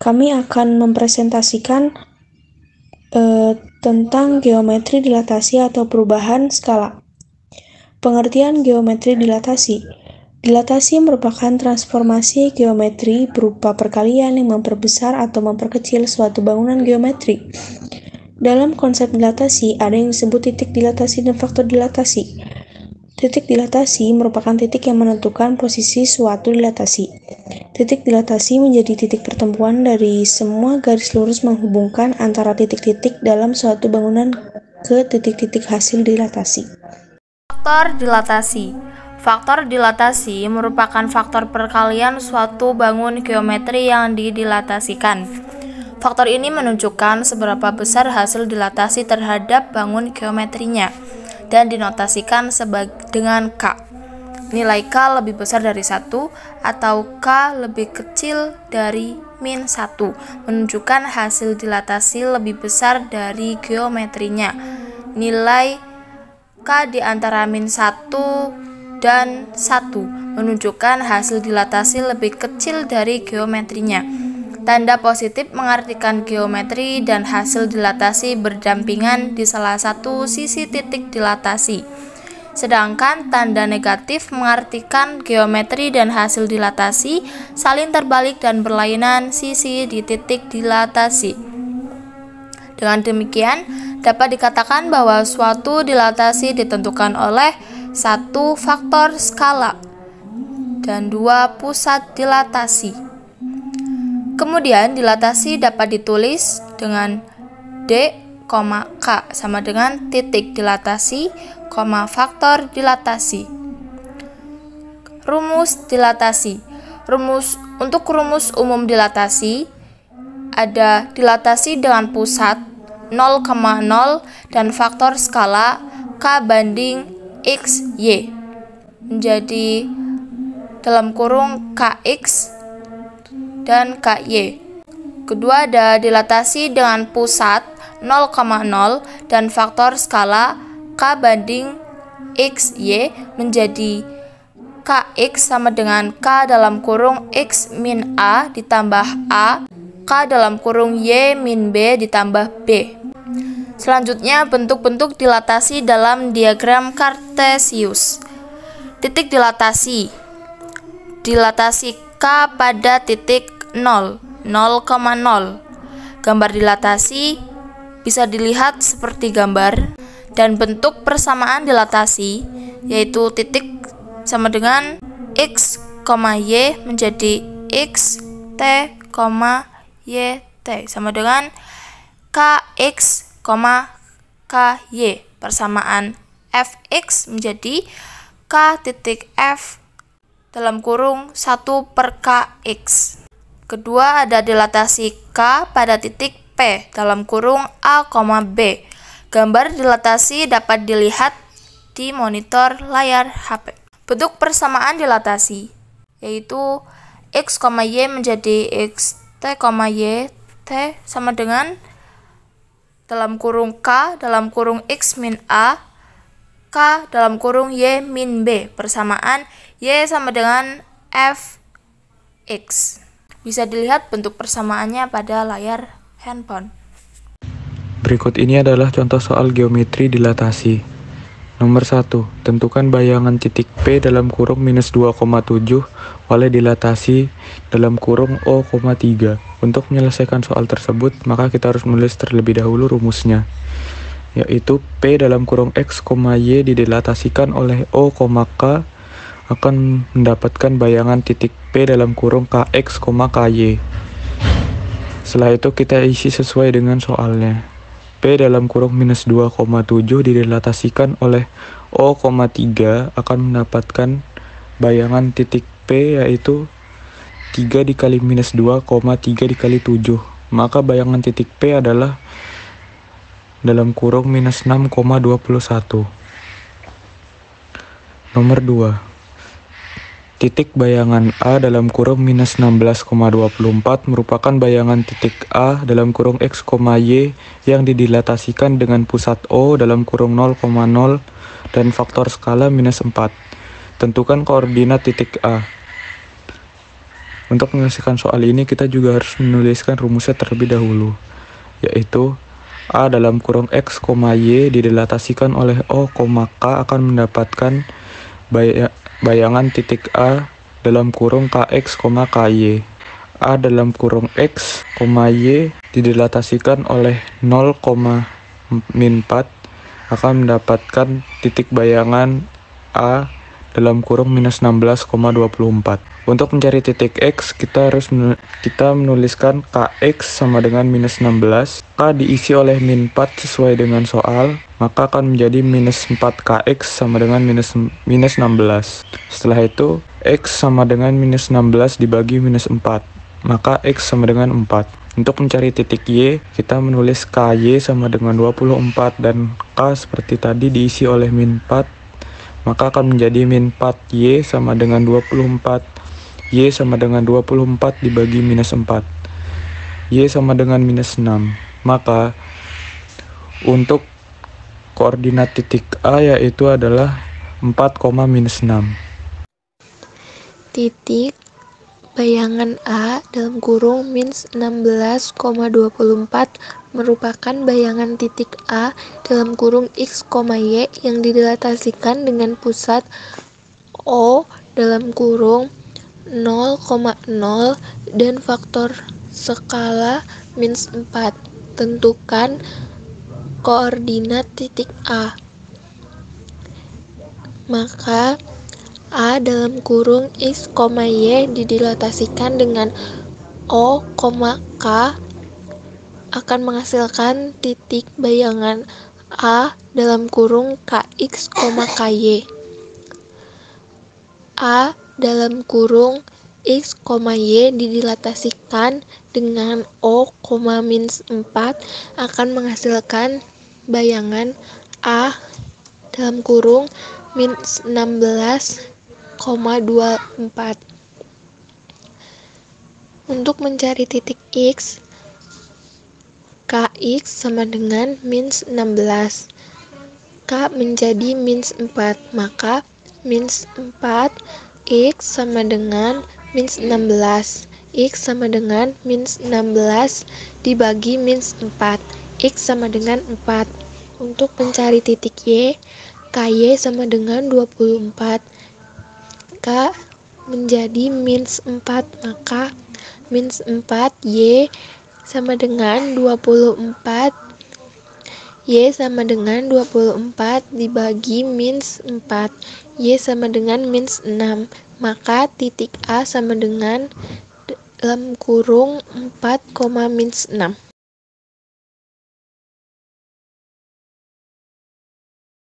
kami akan mempresentasikan tentang geometri dilatasi atau perubahan skala. Pengertian geometri dilatasi. Dilatasi merupakan transformasi geometri berupa perkalian yang memperbesar atau memperkecil suatu bangunan geometri. Dalam konsep dilatasi, ada yang disebut titik dilatasi dan faktor dilatasi. Titik dilatasi merupakan titik yang menentukan posisi suatu dilatasi. Titik dilatasi menjadi titik pertemuan dari semua garis lurus menghubungkan antara titik-titik dalam suatu bangunan ke titik-titik hasil dilatasi. Faktor dilatasi. Faktor dilatasi merupakan faktor perkalian suatu bangun geometri yang didilatasikan. Faktor ini menunjukkan seberapa besar hasil dilatasi terhadap bangun geometrinya dan dinotasikan dengan K. Nilai K lebih besar dari 1 atau K lebih kecil dari min 1 menunjukkan hasil dilatasi lebih besar dari geometrinya. Nilai K di antara min 1 dan 1 menunjukkan hasil dilatasi lebih kecil dari geometrinya. Tanda positif mengartikan geometri dan hasil dilatasi berdampingan di salah satu sisi titik dilatasi. Sedangkan tanda negatif mengartikan geometri dan hasil dilatasi saling terbalik dan berlainan sisi di titik dilatasi. Dengan demikian, dapat dikatakan bahwa suatu dilatasi ditentukan oleh 1 faktor skala dan 2 pusat dilatasi. Kemudian dilatasi dapat ditulis dengan D, K sama dengan titik dilatasi, faktor dilatasi. Rumus dilatasi. Untuk rumus umum dilatasi, ada dilatasi dengan pusat 0,0 dan faktor skala K banding X, Y menjadi dalam kurung KX dan KY. Kedua ada dilatasi dengan pusat 0,0 dan faktor skala K banding X, Y menjadi KX sama dengan K dalam kurung X min A ditambah A, K dalam kurung Y min B ditambah B. Selanjutnya bentuk-bentuk dilatasi dalam diagram Cartesius. Titik dilatasi. Dilatasi K pada titik 0,0. Gambar dilatasi bisa dilihat seperti gambar, dan bentuk persamaan dilatasi yaitu titik sama dengan X, Y menjadi X, T, Y, T sama dengan KX, KY. Persamaan Fx menjadi K titik F dalam kurung 1/Kx. Kedua ada dilatasi K pada titik P dalam kurung A, B. Gambar dilatasi dapat dilihat di monitor layar HP. Bentuk persamaan dilatasi yaitu X, Y menjadi X, T, Y, T sama dengan dalam kurung K dalam kurung X min A, K dalam kurung Y min B. Persamaan Y sama dengan Fx. Bisa dilihat bentuk persamaannya pada layar handphone. Berikut ini adalah contoh soal geometri dilatasi. Nomor 1. Tentukan bayangan titik P dalam kurung minus 2,7 oleh dilatasi dalam kurung O,3. Untuk menyelesaikan soal tersebut, maka kita harus menulis terlebih dahulu rumusnya, yaitu P dalam kurung X, Y didilatasikan oleh O, K akan mendapatkan bayangan titik P dalam kurung KX, KY. Setelah itu kita isi sesuai dengan soalnya. P dalam kurung minus 2,7 didilatasikan oleh O,3 akan mendapatkan bayangan titik P yaitu 3 dikali minus 2, 3 dikali 7. Maka bayangan titik P adalah dalam kurung minus 6,21. Nomor 2. Titik bayangan A dalam kurung minus 16,24 merupakan bayangan titik A dalam kurung X, Y yang didilatasikan dengan pusat O dalam kurung 0,0 dan faktor skala minus 4. Tentukan koordinat titik A. Untuk menyelesaikan soal ini kita juga harus menuliskan rumusnya terlebih dahulu, yaitu A dalam kurung X, Y didilatasikan oleh O, K akan mendapatkan bayangan titik A dalam kurung KX, KY. A dalam kurung X, Y didilatasikan oleh 0, min 4 akan mendapatkan titik bayangan A dalam kurung minus 16,24. Untuk mencari titik X, kita menuliskan KX sama dengan minus 16. K diisi oleh min 4 sesuai dengan soal, maka akan menjadi minus 4KX sama dengan minus 16. Setelah itu, X sama dengan minus 16 dibagi minus 4, maka X sama dengan 4. Untuk mencari titik Y, kita menulis KY sama dengan 24 dan K seperti tadi diisi oleh min 4, maka akan menjadi min 4Y sama dengan 24. Y sama dengan 24 dibagi minus 4. Y sama dengan minus 6. Maka untuk koordinat titik A yaitu adalah 4, minus 6. Titik bayangan A dalam kurung minus 16,24 merupakan bayangan titik A dalam kurung X, Y yang didilatasikan dengan pusat O dalam kurung 0,0 dan faktor skala minus 4. Tentukan koordinat titik A. Maka A dalam kurung X, Y didilatasikan dengan O, K akan menghasilkan titik bayangan A dalam kurung KX, KY. A dalam kurung X, Y didilatasikan dengan O, minus 4 akan menghasilkan bayangan A dalam kurung minus 16,24. Untuk mencari titik X, KX sama dengan minus 16. K menjadi minus 4, maka minus 4 X sama dengan minus 16. X sama dengan minus 16 dibagi minus 4. X sama dengan 4. Untuk mencari titik Y, KY sama dengan 24. K menjadi minus 4, maka minus 4 Y sama dengan 24. Y sama dengan 24 dibagi minus 4. Y sama dengan minus 6. Maka titik A sama dengan dalam kurung 4, minus 6.